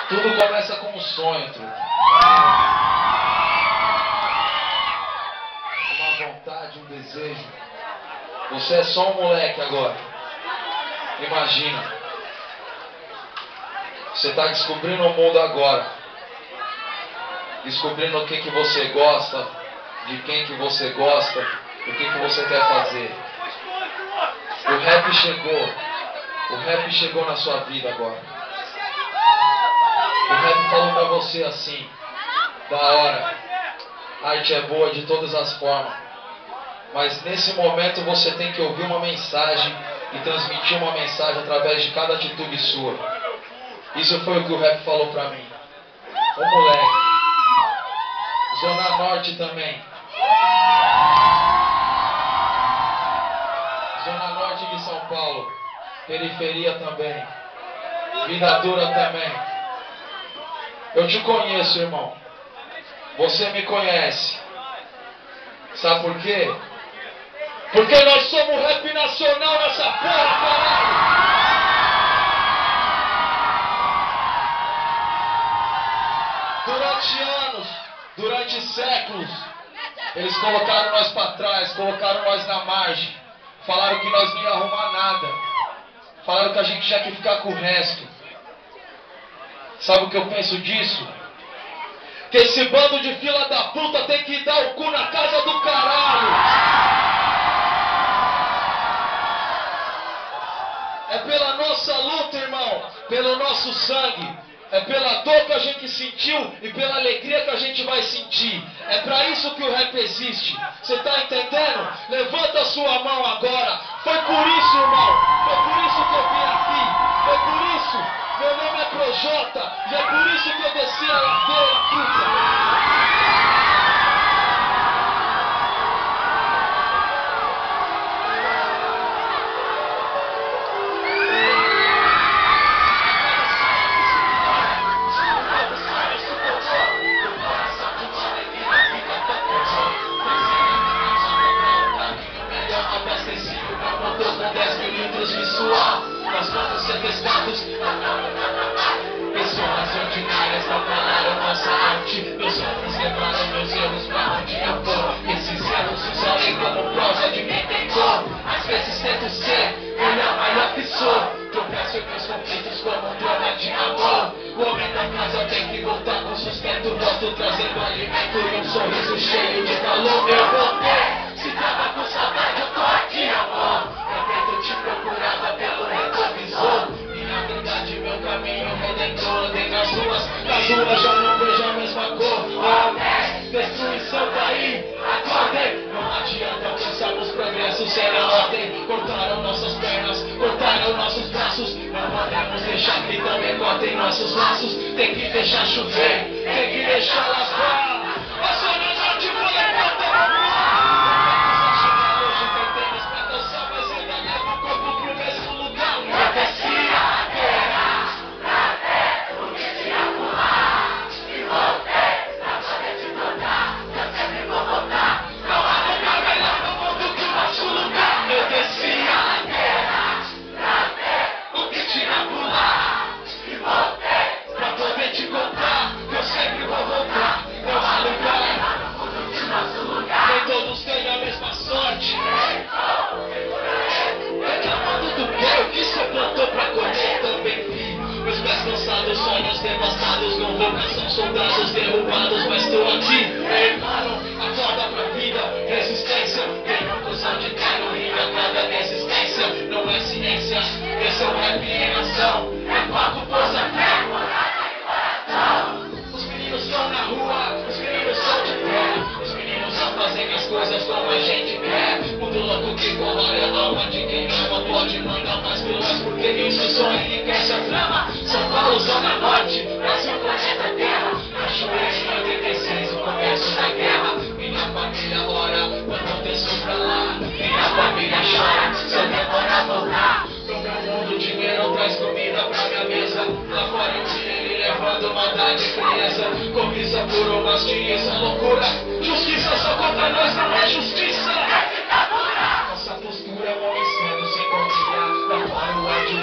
Tudo começa com um sonho, truta. Uma vontade, um desejo. Você é só um moleque agora. Imagina. Você está descobrindo o mundo agora. Descobrindo o que você gosta, de quem que você gosta, o que você quer fazer. O rap chegou. O rap chegou na sua vida agora. O rap falou pra você assim: da hora, a arte é boa de todas as formas, mas nesse momento você tem que ouvir uma mensagem e transmitir uma mensagem através de cada atitude sua. Isso foi o que o rap falou pra mim. Um moleque. Zona Norte também. Zona Norte de São Paulo. Periferia também. Vida dura também. Eu te conheço, irmão. Você me conhece. Sabe por quê? Porque nós somos rap nacional nessa porra, caralho! Durante anos, durante séculos, eles colocaram nós pra trás, colocaram nós na margem. Falaram que nós não ia arrumar nada. Falaram que a gente tinha que ficar com o resto. Sabe o que eu penso disso? Que esse bando de fila da puta tem que dar o cu na casa do caralho. É pela nossa luta, irmão. Pelo nosso sangue. É pela dor que a gente sentiu e pela alegria que a gente vai sentir. É pra isso que o rap existe. Você tá entendendo? Levanta a sua mão agora. Foi por isso, irmão. Foi por isso que eu vim aqui. Foi por isso. Meu nome é Projota e é por isso que eu desci a ladeira, puta. Pessoas ordinárias não falaram nossa arte. Meus sonhos levaram meus erros pra onde eu vou. Esses erros usarei como prosa de quem tem cor. Às vezes tento ser melhor, maior que sou. Tropeço em meus conflitos como um drama de amor. O homem da casa tem que voltar com sustento. Volto trazendo alimento e um sorriso cheio de calor. Eu voltei, se tava com saudade eu tô aqui, amor. Eu tento te procurava pelo retrovisor. Meu caminho redentor, nem nas ruas já não vejo a mesma cor. Oh, destruição tá aí, acordem. Não adianta pensarmos progresso sem a ordem. Cortaram nossas pernas, cortaram nossos braços. Não podemos deixar que também cortem nossos laços. Tem que deixar chover, tem que deixar lascar. A Zona Norte foi levantada. Sonhos devastados, não vocação, soldados derrubados, mas tô aqui. Ei, mano, acorda pra vida, resistência. Tem um cuzão de terno, rima cada resistência. Não é ciência, esse é o rap em ação. É papo, força, fé, coragem e coração. Os meninos estão na rua, os meninos estão de pé. Os meninos só fazem as coisas como a gente quer. Mundo louco que corrói a alma de quem ama. Pode mandar mais vilões, porque isso só enriquece a trama. São Paulo, Zona Norte, Brasil, planeta Terra. Cachoeira em 86, o começo da guerra. Minha família ora, quando eu desço pra lá. Minha família chora, se eu demorar voltar. No meu mundo, o dinheiro traz comida pra minha mesa. Lá fora eu vi ele levando maldade e frieza. Cobiça por umas tias, loucura. Justiça só contra nós não é justiça. É ditadura. Nossa postura é um homem sendo sem confiar. Lá fora o ódio